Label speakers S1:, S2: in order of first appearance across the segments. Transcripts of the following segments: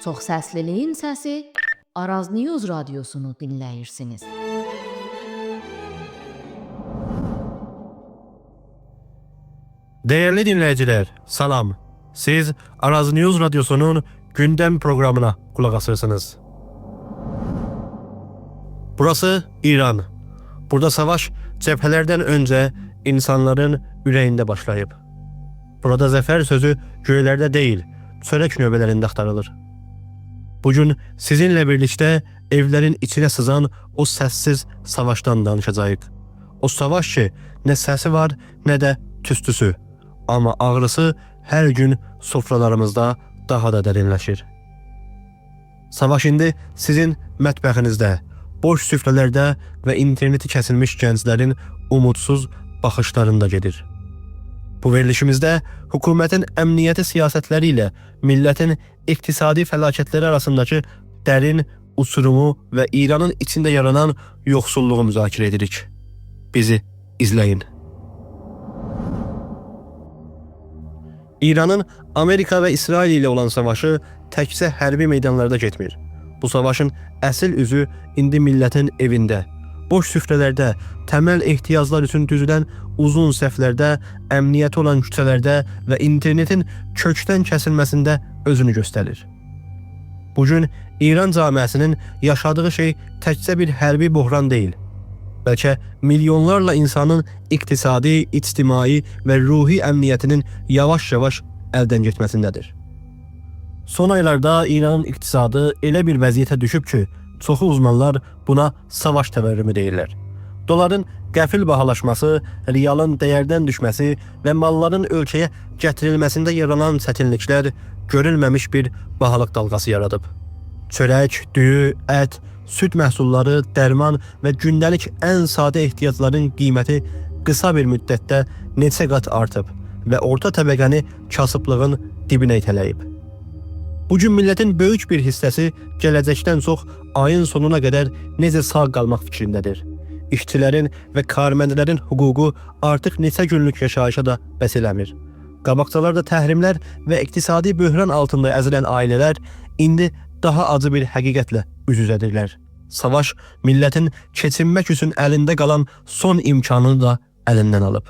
S1: Çoxsəsliliyin səsi Araz News radiosunu dinləyirsiniz.
S2: Değerli dinleyiciler, salam. Siz Araz News radyosunun gündem programına kulak asırsınız. Burası İran. Burada savaş cephelerden önce insanların yüreğinde başlayıp. Burada zafer sözü göğlerde değil, çörek nöbelerinde aktarılır. Bugün sizinle birlikte evlerin içine sızan o sessiz savaştan danışacağız. O savaş ki ne sesi var ne de tüstüsü. Ama ağrısı her gün sofralarımızda daha da derinleşir. Savaş indi sizin mətbəxinizdə, boş süfrələrdə və interneti kəsilmiş gənclərin umutsuz baxışlarında gedir. Bu verilişimizdə hökumətin əmniyyəti siyasətləri ilə millətin iqtisadi fəlakətləri arasındakı dərin uçurumu və İranın içində yaranan yoxsulluğu müzakirə edirik. Bizi izləyin. İranın Amerika və İsrail ilə olan savaşı təkcə hərbi meydanlarda getmir. Bu savaşın əsl üzü indi millətin evində, boş süfrələrdə, təməl ehtiyaclar üçün düzülən uzun səhvlərdə, əmniyyəti olan küçələrdə və internetin kökdən kəsilməsində özünü göstərir. Bugün İran camiəsinin yaşadığı şey təkcə bir hərbi böhran deyil. Bəlkə milyonlarla insanın iqtisadi, ictimai və ruhi əmniyyətinin yavaş-yavaş əldən getməsindədir. Son aylarda İranın iqtisadı elə bir vəziyyətə düşüb ki, çoxu uzmanlar buna savaş təvərrümü deyirlər. Doların qəfil bahalaşması, riyalın dəyərdən düşməsi və malların ölkəyə gətirilməsində yaranan çətinliklər görülməmiş bir bahalıq dalğası yaradıb. Çörək, düyü, ət, süd məhsulları, dərman və gündəlik ən sadə ehtiyacların qiyməti qısa bir müddətdə neçə qat artıb və orta təbəqəni kasıblığın dibinə itələyib. Bugün millətin böyük bir hissəsi gələcəkdən çox ayın sonuna qədər necə sağ qalmaq fikrindədir. İşçilərin və karməndlərin hüququ artıq neçə günlük yaşayışa da bəs eləmir. Qabaqcalarda təhrimlər və iqtisadi böhran altında əzilən ailələr indi daha acı bir həqiqətlə üz-üzədirlər. Savaş millətin keçinmək üçün əlində qalan son imkanını da əlindən alıb.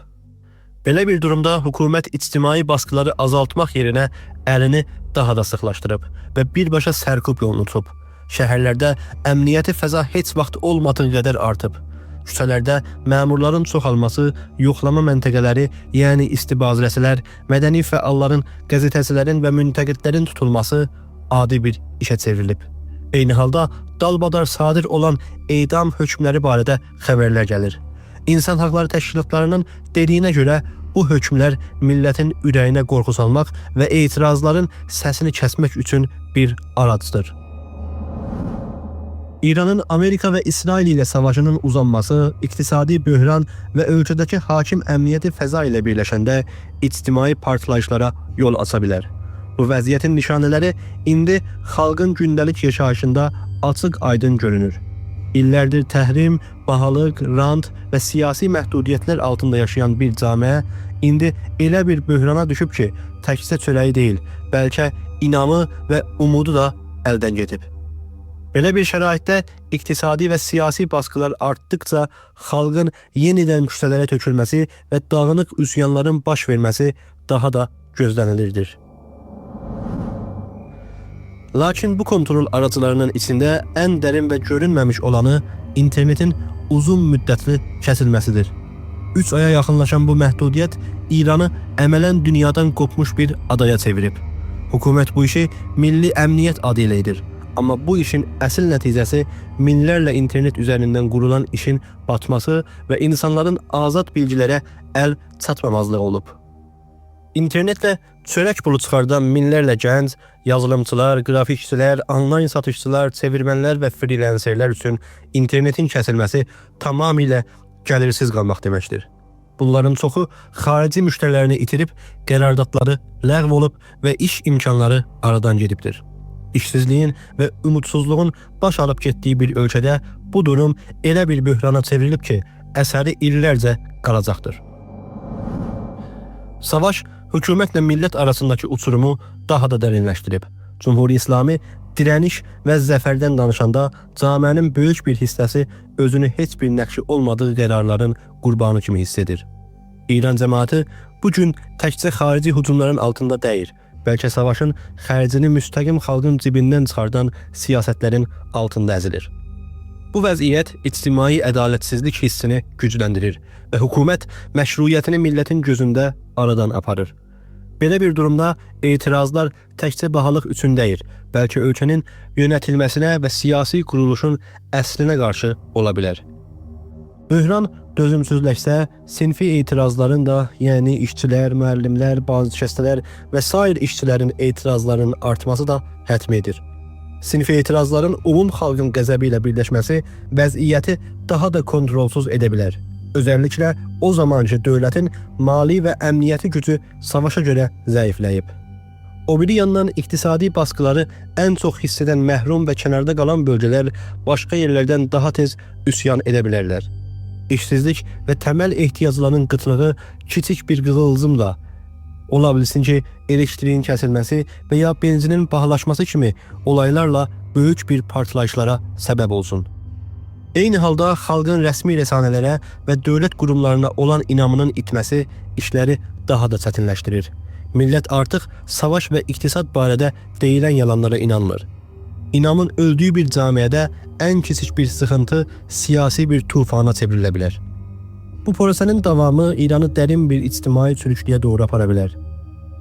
S2: Belə bir durumda hökumət ictimai baskıları azaltmaq yerinə əlini daha da sıxlaşdırıb və birbaşa sərkub yolunu tutub. Şəhərlərdə əmniyyəti fəza heç vaxt olmadığı qədər artıb. Küçələrdə məmurların çoxalması, yoxlama məntəqələri, yəni istibazrəsilər, mədəni fəalların, qəzetəçilərin və müntəqidlərin tutulması adi bir işə çevrilib. Eyni halda dalbadar sadir olan edam hökmləri barədə xəbərlər gəlir. İnsan haqları təşkilatlarının dediyinə görə bu hökmlər millətin ürəyinə qorxu salmaq və etirazların səsini kəsmək üçün bir aracdır. İranın Amerika və İsrail ilə savaşının uzanması, iqtisadi böhran və ölkədəki hakim əmniyyəti fəza ilə birləşəndə ictimai partlayışlara yol aça bilər. Bu vəziyyətin nişanələri indi xalqın gündəlik yaşayışında açıq-aydın görünür. İllərdir təhrim, bahalıq, rant və siyasi məhdudiyyətlər altında yaşayan bir camiə indi elə bir böhrana düşüb ki, təkcə çörəyi deyil, bəlkə inamı və umudu da əldən gedib. Belə bir şəraitdə iqtisadi və siyasi baskılar artdıqca xalqın yenidən küçələrə tökülməsi və dağınıq üsyanların baş verməsi daha da gözlənilirdir. Lakin bu kontrol aracılarının içində ən dərin və görünməmiş olanı internetin uzun müddətli kəsilməsidir. 3 aya yaxınlaşan bu məhdudiyyət İranı əmələn dünyadan qopmuş bir adaya çevirib. Hökumət bu işi milli əmniyyət adı ilə edir. Amma bu işin əsl nəticəsi minlərlə internet üzərindən qurulan işin batması və insanların azad bilgilərə əl çatmamazlığı olub. İnternetlə çörək pulu çıxardan minlərlə gənc, yazılımçılar, qrafikçilər, onlayn satışçılar, çevirmənlər və freelancerlər üçün internetin kəsilməsi tamamilə gəlirsiz qalmaq deməkdir. Bunların çoxu xarici müştərilərini itirib, qərardatları ləğv olub və iş imkanları aradan gedibdir. İşsizliyin və umutsuzluğun baş alıb getdiyi bir ölkədə bu durum elə bir böhrana çevrilib ki, əsəri illərcə qalacaqdır. Savaş hökumətlə millət arasındakı uçurumu daha da dərinləşdirib. Cumhuri İslami dirəniş və zəfərdən danışanda camiənin böyük bir hissəsi özünü heç bir nəqşi olmadığı qərarların qurbanı kimi hiss edir. İran cəmaəti bu gün təkcə xarici hücumların altında deyil, bəlkə savaşın xərcini müstəqim xalqın cibindən çıxardan siyasətlərin altında əzilir. Bu vəziyyət ictimai ədalətsizlik hissini gücləndirir və hökumət məşruiyyətini millətin gözündə aradan aparır. Belə bir durumda etirazlar təkcə bahalıq üçün deyil, bəlkə ölkənin yönetilməsinə və siyasi quruluşun əslinə qarşı ola bilər. Böhran dözümsüzləşsə, sinfi etirazların da, yəni işçilər, müəllimlər, bazı kəsələr və sair işçilərin etirazlarının artması da hətmidir. Sinfi etirazların xalqın qəzəbi ilə birləşməsi vəziyyəti daha da kontrolsuz edə bilər. Özəlliklə o zamancı dövlətin mali və əmniyyəti gücü savaşa görə zəifləyib. O biri yandan iqtisadi baskıları ən çox hiss edən məhrum və kənarda qalan bölgələr başqa yerlərdən daha tez üsyan edə bilərlər. İşsizlik və təməl ehtiyacların qıtlığı kiçik bir qığılcımla, ola bilsin ki, elektriğin kəsilməsi və ya benzinin bahalaşması kimi olaylarla böyük bir partlayışlara səbəb olsun. Eyni halda xalqın rəsmi rəsanələrə və dövlət qurumlarına olan inamının itməsi işləri daha da çətinləşdirir. Millət artıq savaş və iqtisad barədə deyilən yalanlara inanmır. İnamın öldüyü bir camiədə ən kiçik bir sıxıntı siyasi bir tufana çevrilə bilər. Bu prosesinin davamı İranı dərin bir ictimai çürüklüyə doğru apara bilər.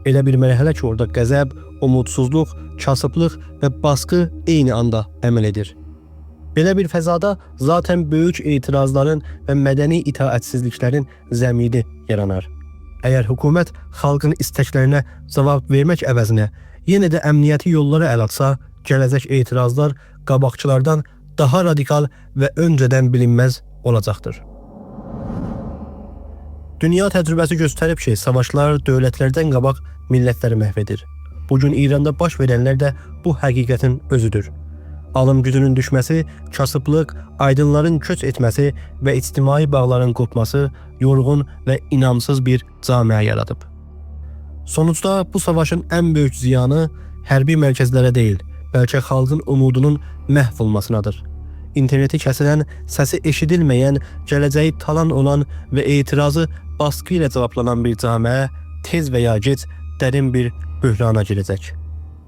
S2: Elə bir mərhələ ki, orada qəzəb, umudsuzluq, kasıblıq və baskı eyni anda əməl edir. Belə bir fəzada zaten böyük etirazların və mədəni itaətsizliklərin zəmini yaranar. Əgər hökumət xalqın istəklərinə cavab vermək əvəzinə yenə də əmniyyəti yollara əl atsa, gələcək etirazlar qabaqçılardan daha radikal və öncədən bilinməz olacaqdır. Dünya təcrübəsi göstərib ki, savaşlar dövlətlərdən qabaq millətləri məhv edir. Bugün İranda baş verənlər də bu həqiqətin özüdür. Alım gücünün düşməsi, kasıblıq, aydınların köç etməsi və ictimai bağların qopması yorğun və inamsız bir camiə yaradıb. Sonuçda bu savaşın ən böyük ziyanı hərbi mərkəzlərə deyil, bəlkə xalqın umudunun məhv olmasınadır. İnterneti kəsilən, səsi eşidilməyən, gələcəyi talan olan və etirazı baskı ilə cavablanan bir camiə tez və ya gec dərin bir böhrana girəcək.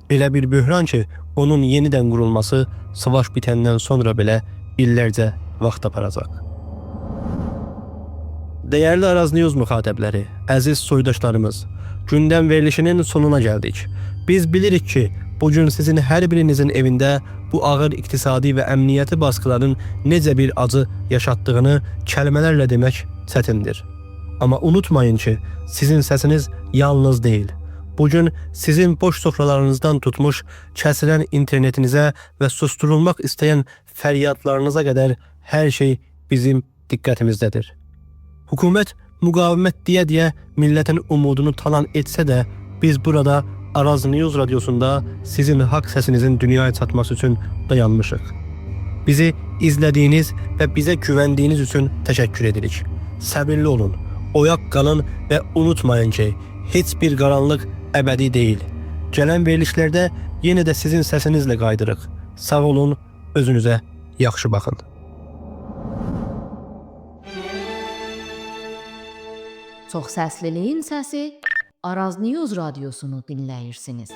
S2: Elə bir böhran ki, onun yenidən qurulması savaş bitəndən sonra belə illərcə vaxt aparacaq. Dəyərli Araz News müxatəbləri, əziz soydaşlarımız, gündəm verilişinin sonuna gəldik. Biz bilirik ki, bugün sizin hər birinizin evində bu ağır iqtisadi və əmniyyəti baskıların necə bir acı yaşatdığını kəlmələrlə demək çətindir. Amma unutmayın ki, sizin səsiniz yalnız deyil. Bugün sizin boş sofralarınızdan tutmuş, kəsilən internetinizə və susturulmaq istəyən fəryadlarınıza qədər hər şey bizim diqqətimizdədir. Hökumət müqavimət deyə millətin umudunu talan etsə də, biz burada Araz News radiosunda sizin haqq səsinizin dünyaya çatması üçün dayanmışıq. Bizi izlədiyiniz və bizə güvəndiyiniz üçün təşəkkür edirik. Səbirli olun, oyaq qalın və unutmayın ki, heç bir qaranlıq əbədi deyil. Gələn verilişlərdə yenə də sizin səsinizlə qaydırıq. Sağ olun, özünüzə yaxşı baxın.
S1: Çox səsliliyin səsi Araz News radiosunu dinləyirsiniz.